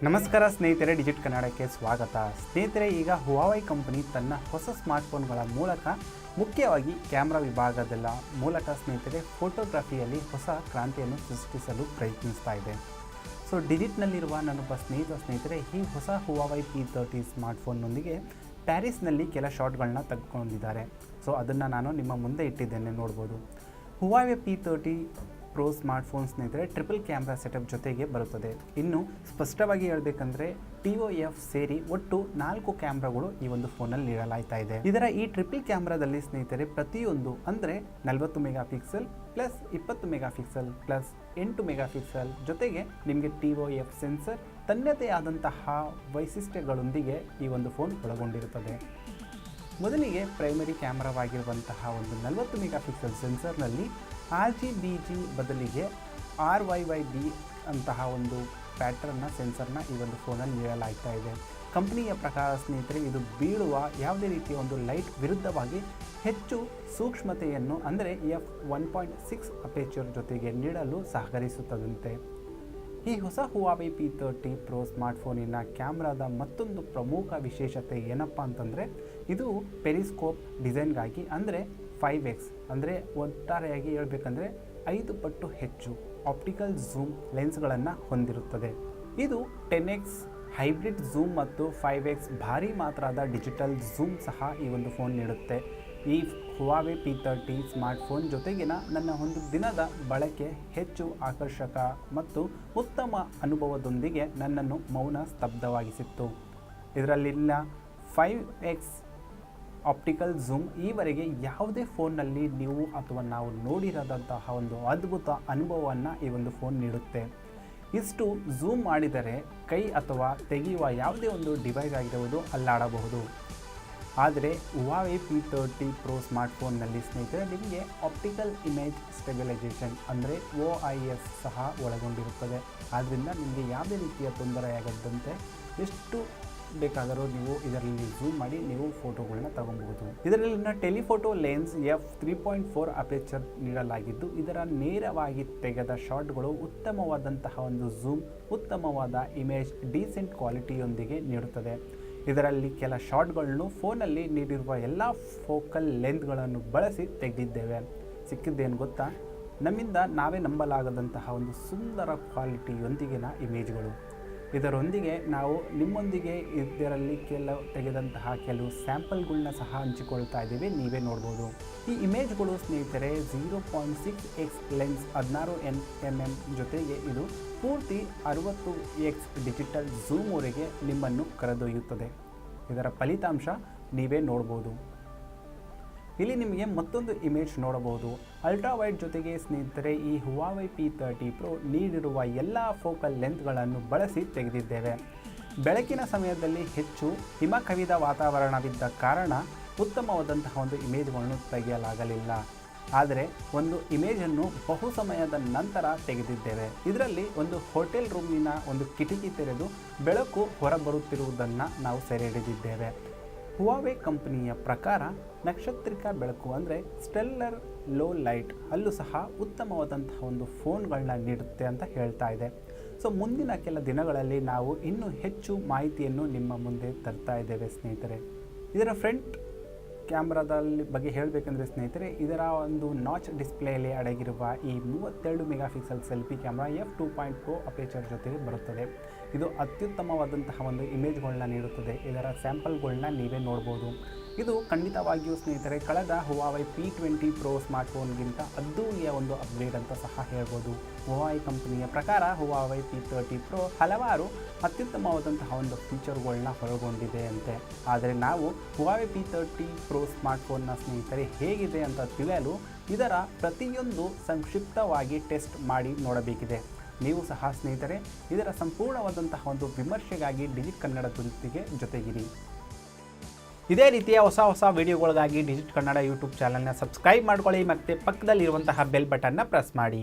ನಮಸ್ಕಾರ ಸ್ನೇಹಿತರೆ, ಡಿಜಿಟ್ ಕನ್ನಡಕ್ಕೆ ಸ್ವಾಗತ. ಸ್ನೇಹಿತರೆ, ಈಗ ಹುವಾವೈ ಕಂಪನಿ ತನ್ನ ಹೊಸ ಸ್ಮಾರ್ಟ್ಫೋನ್ಗಳ ಮೂಲಕ ಮುಖ್ಯವಾಗಿ ಕ್ಯಾಮ್ರಾ ವಿಭಾಗದ ಮೂಲಕ ಸ್ನೇಹಿತರೆ ಫೋಟೋಗ್ರಫಿಯಲ್ಲಿ ಹೊಸ ಕ್ರಾಂತಿಯನ್ನು ಸೃಷ್ಟಿಸಲು ಪ್ರಯತ್ನಿಸ್ತಾ ಇದೆ. ಸೊ ಡಿಜಿಟ್ನಲ್ಲಿರುವ ನನ್ನೊಬ್ಬ ಸ್ನೇಹಿತರೆ ಈ ಹೊಸ ಹುವಾವೈ P30 ಸ್ಮಾರ್ಟ್ಫೋನ್ನೊಂದಿಗೆ ಪ್ಯಾರಿಸ್ನಲ್ಲಿ ಕೆಲ ಶಾಟ್ಗಳನ್ನ ತೆಗೆದುಕೊಂಡಿದ್ದಾರೆ. ಸೊ ಅದನ್ನು ನಾನು ನಿಮ್ಮ ಮುಂದೆ ಇಟ್ಟಿದ್ದೇನೆ, ನೋಡ್ಬೋದು. ಹುವಾವೈ P30 Pro ಸ್ಮಾರ್ಟ್ಫೋನ್ ಸ್ನೇಹಿತರೆ ಟ್ರಿಪಲ್ ಕ್ಯಾಮ್ರಾ ಸೆಟಪ್ ಜೊತೆಗೆ ಬರುತ್ತದೆ. ಇನ್ನು ಸ್ಪಷ್ಟವಾಗಿ ಹೇಳಬೇಕಂದ್ರೆ TOF ಸೇರಿ ಒಟ್ಟು 4 ಕ್ಯಾಮ್ರಾಗಳು ಈ ಒಂದು ಫೋನಲ್ಲಿ ನೀಡಲಾಗ್ತಾ ಇದೆ. ಇದರ ಈ ಟ್ರಿಪಲ್ ಕ್ಯಾಮ್ರಾದಲ್ಲಿ ಸ್ನೇಹಿತರೆ ಪ್ರತಿಯೊಂದು ಅಂದರೆ 40 mega pixel plus 20 mega pixel plus 8 mega pixel ಜೊತೆಗೆ ನಿಮಗೆ TOF ಸೆನ್ಸರ್ ತನ್ನದೇ ಆದಂತಹ ವೈಶಿಷ್ಟ್ಯಗಳೊಂದಿಗೆ ಈ ಒಂದು ಫೋನ್ ಒಳಗೊಂಡಿರುತ್ತದೆ. ಮೊದಲಿಗೆ ಪ್ರೈಮರಿ ಕ್ಯಾಮ್ರಾವಾಗಿರುವಂತಹ ಒಂದು 40 ಮೆಗಾ ಪಿಕ್ಸೆಲ್ ಸೆನ್ಸರ್ನಲ್ಲಿ RGBG ಬದಲಿಗೆ RYYB ಅಂತಹ ಒಂದು ಪ್ಯಾಟರ್ನ್ನ ಸೆನ್ಸರ್ನ ಈ ಒಂದು ಫೋನಲ್ಲಿ ನೀಡಲಾಗ್ತಾ ಇದೆ. ಕಂಪನಿಯ ಪ್ರಕಾರ ಸ್ನೇಹಿತರೆ ಇದು ಬೀಳುವ ಯಾವುದೇ ರೀತಿಯ ಒಂದು ಲೈಟ್ ವಿರುದ್ಧವಾಗಿ ಹೆಚ್ಚು ಸೂಕ್ಷ್ಮತೆಯನ್ನು ಅಂದರೆ f1.6 ಅಪೇಚರ್ ಜೊತೆಗೆ ನೀಡಲು ಸಹಕರಿಸುತ್ತದಂತೆ. ಈ ಹೊಸ ಹುವಾವೈ P30 Pro ಸ್ಮಾರ್ಟ್ಫೋನಿನ ಕ್ಯಾಮ್ರಾದ ಮತ್ತೊಂದು ಪ್ರಮುಖ ವಿಶೇಷತೆ ಏನಪ್ಪ ಅಂತಂದರೆ ಇದು ಪೆರಿಸ್ಕೋಪ್ ಡಿಸೈನ್ಗಾಗಿ ಅಂದರೆ 5x ಅಂದರೆ ಒಟ್ಟಾರೆಯಾಗಿ ಹೇಳಬೇಕಂದ್ರೆ 5 ಪಟ್ಟು ಹೆಚ್ಚು ಆಪ್ಟಿಕಲ್ ಝೂಮ್ ಲೆನ್ಸ್ಗಳನ್ನು ಹೊಂದಿರುತ್ತದೆ. ಇದು 10x ಹೈಬ್ರಿಡ್ ಝೂಮ್ ಮತ್ತು 5x ಭಾರಿ ಮಾತ್ರದ ಡಿಜಿಟಲ್ ಝೂಮ್ ಸಹ ಈ ಒಂದು ಫೋನ್ ನೀಡುತ್ತೆ. ಈ ಹುವಾವೈ P30 ಸ್ಮಾರ್ಟ್ಫೋನ್ ಜೊತೆಗಿನ ನನ್ನ ಒಂದು ದಿನದ ಬಳಕೆ ಹೆಚ್ಚು ಆಕರ್ಷಕ ಮತ್ತು ಉತ್ತಮ ಅನುಭವದೊಂದಿಗೆ ನನ್ನನ್ನು ಮೌನ ಸ್ತಬ್ಧವಾಗಿಸಿತ್ತು. ಇದರಲ್ಲಿನ 5x ಆಪ್ಟಿಕಲ್ ಝೂಮ್ ಈವರೆಗೆ ಯಾವುದೇ ಫೋನ್ನಲ್ಲಿ ನೀವು ಅಥವಾ ನಾವು ನೋಡಿರದಂತಹ ಒಂದು ಅದ್ಭುತ ಅನುಭವವನ್ನು ಈ ಒಂದು ಫೋನ್ ನೀಡುತ್ತೆ. ಇಷ್ಟು ಝೂಮ್ ಮಾಡಿದರೆ ಕೈ ಅಥವಾ ತೆಗೆಯುವ ಯಾವುದೇ ಒಂದು ಡಿವೈಸ್ ಆಗಿರುವುದು ಅಲ್ಲಾಡಬಹುದು. ಆದರೆ ಹುವಾವೈ P30 Pro ಸ್ಮಾರ್ಟ್ಫೋನ್ನಲ್ಲಿ ಸ್ನೇಹಿತರೆ ನಿಮಗೆ ಆಪ್ಟಿಕಲ್ ಇಮೇಜ್ ಸ್ಟೆಬಿಲೈಸೇಷನ್ ಅಂದರೆ OIS ಸಹ ಒಳಗೊಂಡಿರುತ್ತದೆ. ಆದ್ದರಿಂದ ನಿಮಗೆ ಯಾವುದೇ ರೀತಿಯ ತೊಂದರೆಯಾಗದಂತೆ ಎಷ್ಟು ಬೇಕಾದರೂ ನೀವು ಇದರಲ್ಲಿ ಝೂಮ್ ಮಾಡಿ ನೀವು ಫೋಟೋಗಳನ್ನ ತಗೊಬಹುದು. ಇದರಲ್ಲಿನ ಟೆಲಿಫೋಟೋ ಲೆನ್ಸ್ f3.4 ಅಪೇಚರ್ ನೀಡಲಾಗಿದ್ದು ಇದರ ನೇರವಾಗಿ ತೆಗೆದ ಶಾಟ್ಗಳು ಉತ್ತಮವಾದಂತಹ ಒಂದು ಝೂಮ್, ಉತ್ತಮವಾದ ಇಮೇಜ್, ಡೀಸೆಂಟ್ ಕ್ವಾಲಿಟಿಯೊಂದಿಗೆ ನೀಡುತ್ತದೆ. ಇದರಲ್ಲಿ ಕೆಲ ಶಾಟ್ಗಳನ್ನು ಫೋನಲ್ಲಿ ನೀಡಿರುವ ಎಲ್ಲ ಫೋಕಲ್ ಲೆಂತ್ಗಳನ್ನು ಬಳಸಿ ತೆಗೆದಿದ್ದೇವೆ. ಸಿಕ್ಕಿದ್ದೇನು ಗೊತ್ತಾ? ನಮ್ಮಿಂದ ನಾವೇ ನಂಬಲಾಗದಂತಹ ಒಂದು ಸುಂದರ ಕ್ವಾಲಿಟಿಯೊಂದಿಗಿನ ಇಮೇಜ್ಗಳು. ಇದರೊಂದಿಗೆ ನಾವು ನಿಮ್ಮೊಂದಿಗೆ ಇದರಲ್ಲಿ ತೆಗೆದಂತಹ ಕೆಲವು ಸ್ಯಾಂಪಲ್ಗಳನ್ನ ಸಹ ಹಂಚಿಕೊಳ್ತಾ ಇದ್ದೀವಿ, ನೀವೇ ನೋಡ್ಬೋದು. ಈ ಇಮೇಜ್ಗಳು ಸ್ನೇಹಿತರೆ 0.6x ಲೆನ್ಸ್ 16mm ಜೊತೆಗೆ ಇದು ಪೂರ್ತಿ 60x ಡಿಜಿಟಲ್ ಝೂಮ್ವರೆಗೆ ನಿಮ್ಮನ್ನು ಕರೆದೊಯ್ಯುತ್ತದೆ. ಇದರ ಫಲಿತಾಂಶ ನೀವೇ ನೋಡ್ಬೋದು. ಇಲ್ಲಿ ನಿಮಗೆ ಮತ್ತೊಂದು ಇಮೇಜ್ ನೋಡಬಹುದು. ಅಲ್ಟ್ರಾ ವೈಡ್ ಜೊತೆಗೆ ಸ್ನೇಹಿತರೆ ಈ ಹುವಾವೈ P30 Pro ನೀಡಿರುವ ಎಲ್ಲ ಫೋಕಲ್ ಲೆಂತ್ಗಳನ್ನು ಬಳಸಿ ತೆಗೆದಿದ್ದೇವೆ. ಬೆಳಕಿನ ಸಮಯದಲ್ಲಿ ಹೆಚ್ಚು ಹಿಮ ಕವಿದ ವಾತಾವರಣವಿದ್ದ ಕಾರಣ ಉತ್ತಮವಾದಂತಹ ಒಂದು ಇಮೇಜ್ಗಳನ್ನು ತೆಗೆಯಲಾಗಲಿಲ್ಲ. ಆದರೆ ಒಂದು ಇಮೇಜನ್ನು ಬಹು ಸಮಯದ ನಂತರ ತೆಗೆದಿದ್ದೇವೆ. ಇದರಲ್ಲಿ ಒಂದು ಹೋಟೆಲ್ ರೂಮಿನ ಒಂದು ಕಿಟಕಿ ತೆರೆದು ಬೆಳಕು ಹೊರಬರುತ್ತಿರುವುದನ್ನು ನಾವು ಸೆರೆ ಹಿಡಿದಿದ್ದೇವೆ. ಹುವಾವೈ ಕಂಪನಿಯ ಪ್ರಕಾರ ನಕ್ಷತ್ರಿಕ ಬೆಳಕು ಅಂದರೆ ಸ್ಟೆಲ್ಲರ್ ಲೋ ಲೈಟ್ ಅಲ್ಲೂ ಸಹ ಉತ್ತಮವಾದಂತಹ ಒಂದು ಫೋನ್ಗಳನ್ನ ನೀಡುತ್ತೆ ಅಂತ ಹೇಳ್ತಾ ಇದೆ. ಸೊ ಮುಂದಿನ ಕೆಲ ದಿನಗಳಲ್ಲಿ ನಾವು ಇನ್ನೂ ಹೆಚ್ಚು ಮಾಹಿತಿಯನ್ನು ನಿಮ್ಮ ಮುಂದೆ ತರ್ತಾ ಇದ್ದೇವೆ ಸ್ನೇಹಿತರೆ. ಇದರ ಫ್ರಂಟ್ ಕ್ಯಾಮ್ರಾದಲ್ಲಿ ಬಗ್ಗೆ ಹೇಳಬೇಕಂದ್ರೆ ಸ್ನೇಹಿತರೆ ಇದರ ಒಂದು ನಾಚ್ ಡಿಸ್ಪ್ಲೇಯಲ್ಲಿ ಅಡಗಿರುವ ಈ 32 mega pixel selfie camera f2.4 ಅಪೇಚರ್ ಜೊತೆಗೆ ಬರುತ್ತದೆ. ಇದು ಅತ್ಯುತ್ತಮವಾದಂತಹ ಒಂದು ಇಮೇಜ್ಗಳನ್ನ ನೀಡುತ್ತದೆ. ಇದರ ಸ್ಯಾಂಪಲ್ಗಳನ್ನ ನೀವೇ ನೋಡ್ಬೋದು. ಇದು ಖಂಡಿತವಾಗಿಯೂ ಸ್ನೇಹಿತರೆ ಕಳೆದ ಹುವಾವೈ P20 Pro ಸ್ಮಾರ್ಟ್ಫೋನ್ಗಿಂತ ಅದ್ದೂರಿಯ ಒಂದು ಅಪ್ಗ್ರೇಡ್ ಅಂತ ಸಹ ಹೇಳ್ಬೋದು. ಹುವಾವೈ ಕಂಪನಿಯ ಪ್ರಕಾರ ಹುವಾವೈ P30 Pro ಹಲವಾರು ಅತ್ಯುತ್ತಮವಾದಂತಹ ಒಂದು ಫೀಚರ್ಗಳನ್ನ ಹೊರಗೊಂಡಿದೆ ಅಂತೆ. ಆದರೆ ನಾವು ಹುವಾವೈ P30 Pro ಸ್ಮಾರ್ಟ್ಫೋನ್ನ ಸ್ನೇಹಿತರೆ ಹೇಗಿದೆ ಅಂತ ತಿಳಿಯಲು ಇದರ ಪ್ರತಿಯೊಂದು ಸಂಕ್ಷಿಪ್ತವಾಗಿ ಟೆಸ್ಟ್ ಮಾಡಿ ನೋಡಬೇಕಿದೆ. ನೀವು ಸಹ ಸ್ನೇಹಿತರೆ ಇದರ ಸಂಪೂರ್ಣವಾದಂತಹ ಒಂದು ವಿಮರ್ಶೆಗಾಗಿ ಡಿಜಿಟ್ ಕನ್ನಡದೊಂದಿಗೆ ಜೊತೆಗಿರಿ. ಇದೇ ರೀತಿಯ ಹೊಸ ವಿಡಿಯೋಗಳಿಗಾಗಿ ಡಿಜಿಟ್ ಕನ್ನಡ ಯೂಟ್ಯೂಬ್ ಚಾನಲ್ನ ಸಬ್ಸ್ಕ್ರೈಬ್ ಮಾಡ್ಕೊಳ್ಳಿ ಮತ್ತು ಪಕ್ಕದಲ್ಲಿರುವಂತಹ ಬೆಲ್ ಬಟನ್ನ ಪ್ರೆಸ್ ಮಾಡಿ.